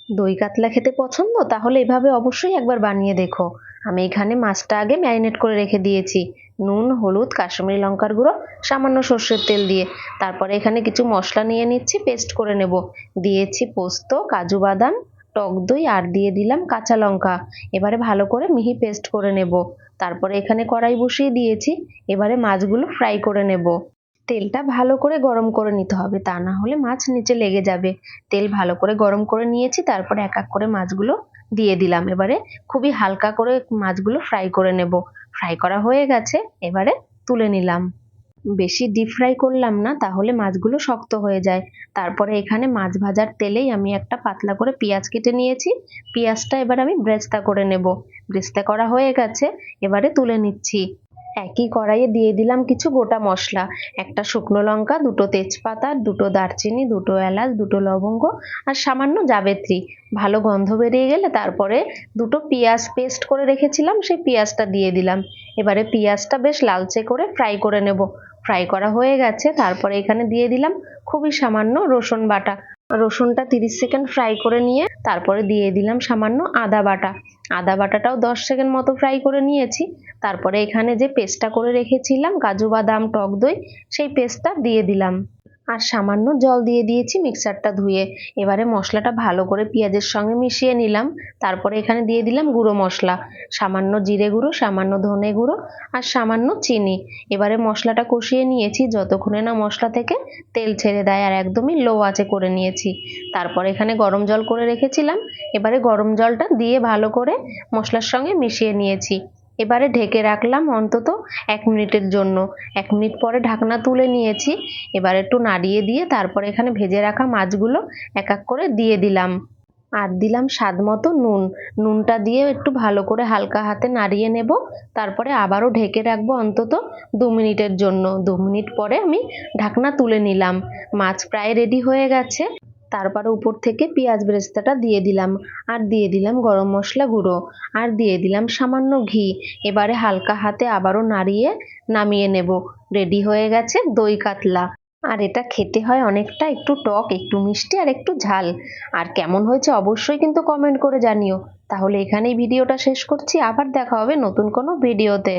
দই কাতলা খেতে পছন্দ? তাহলে এভাবে অবশ্যই একবার বানিয়ে দেখো। আমি এখানে মাছটা আগে ম্যারিনেট করে রেখে দিয়েছি নুন, হলুদ, কাশ্মীরি লঙ্কার গুঁড়ো, সামান্য সর্ষের তেল দিয়ে। তারপরে এখানে কিছু মশলা নিয়ে নিচ্ছি, পেস্ট করে নেব। দিয়েছি পোস্ত, কাজু বাদাম, টক দই আর দিয়ে দিলাম কাঁচা লঙ্কা। এবারে ভালো করে মিহি পেস্ট করে নেব। তারপরে এখানে কড়াই বসিয়ে দিয়েছি। এবারে মাছগুলো ফ্রাই করে নেব। তেলটা ভালো করে গরম করে নিতে হবে, তা না হলে মাছ নিচে লেগে যাবে। তেল ভালো করে গরম করে নিয়েছি, তারপরে এক এক করে মাছগুলো দিয়ে দিলাম। এবারে খুবই হালকা করে মাছগুলো ফ্রাই করে নেব। ফ্রাই করা হয়ে গেছে, এবারে তুলে নিলাম। বেশি ডিপ ফ্রাই করলাম না, তাহলে মাছগুলো শক্ত হয়ে যায়। তারপরে এখানে মাছ ভাজার তেলেই আমি একটা পাতলা করে পেঁয়াজ কেটে নিয়েছি। পেঁয়াজটা এবার আমি ব্রেস্তা করে নেব। ব্রেস্তা করা হয়ে গেছে, এবারে তুলে নিচ্ছি। একই কড়াইয়ে দিয়ে দিলাম কিছু গোটা মশলা, একটা শুকনো লঙ্কা, দুটো তেজপাতা, দুটো দারচিনি, দুটো এলাচ, দুটো লবঙ্গ আর সামান্য জাবেত্রী। ভালো গন্ধ বেরিয়ে গেলে তারপরে দুটো পেঁয়াজ পেস্ট করে রেখেছিলাম, সেই পেঁয়াজটা দিয়ে দিলাম। এবারে পেঁয়াজটা বেশ লালচে করে ফ্রাই করে নেব। ফ্রাই করা হয়ে গেছে, তারপরে এখানে দিয়ে দিলাম খুবই সামান্য রসুন বাটা। রসুনটা 30 সেকেন্ড ফ্রাই করে নিয়ে তারপরে দিয়ে দিলাম সামান্য আদা বাটা। আদা বাটাটাও 10 সেকেন্ড মতো ফ্রাই করে নিয়েছি। তারপরে এখানে যে পেস্টটা করে রেখেছিলাম কাজু বাদাম টক দই, সেই পেস্টটা দিয়ে দিলাম। আর সামান্য জল দিয়ে দিয়েছি মিক্সারটা ধুয়ে। এবারে মশলাটা ভালো করে পেঁয়াজের সঙ্গে মিশিয়ে নিলাম। তারপরে এখানে দিয়ে দিলাম গুঁড়ো মশলা, সামান্য জিরে গুঁড়ো, সামান্য ধনে গুঁড়ো আর সামান্য চিনি। এবারে মশলাটা কষিয়ে নিয়েছি যতক্ষণে না মশলা থেকে তেল ছেড়ে দেয়, আর একদমই লো আঁচে করে নিয়েছি। তারপর এখানে গরম জল করে রেখেছিলাম, এবারে গরম জলটা দিয়ে ভালো করে মশলার সঙ্গে মিশিয়ে নিয়েছি। এবারে ঢেকে রাখলাম অন্তত 1 মিনিটের জন্য। 1 মিনিট পরে ঢাকনা তুলে নিয়েছি। এবার একটু নাড়িয়ে দিয়ে তারপরে এখানে ভেজে রাখা মাছগুলো এক এক করে দিয়ে দিলাম। আর দিলাম স্বাদ মতো নুন। নুনটা দিয়ে একটু ভালো করে হালকা হাতে নাড়িয়ে নেব। তারপরে আবারও ঢেকে রাখবো অন্তত 2 মিনিটের জন্য। 2 মিনিট পরে আমি ঢাকনা তুলে নিলাম। মাছ প্রায় রেডি হয়ে গেছে। তারপরে উপর থেকে পেঁয়াজ বেরেস্তাটা দিয়ে দিলাম, আর দিয়ে দিলাম গরম মশলা গুঁড়ো, আর দিয়ে দিলাম সামান্য ঘি। এবারে হালকা হাতে আবারও নাড়িয়ে নামিয়ে নেব। রেডি হয়ে গেছে দই কাতলা। আর এটা খেতে হয় অনেকটা একটু টক, একটু মিষ্টি আর একটু ঝাল। আর কেমন হয়েছে অবশ্যই কিন্তু কমেন্ট করে জানিও। তাহলে এখানেই ভিডিওটা শেষ করছি, আবার দেখা হবে নতুন কোনো ভিডিওতে।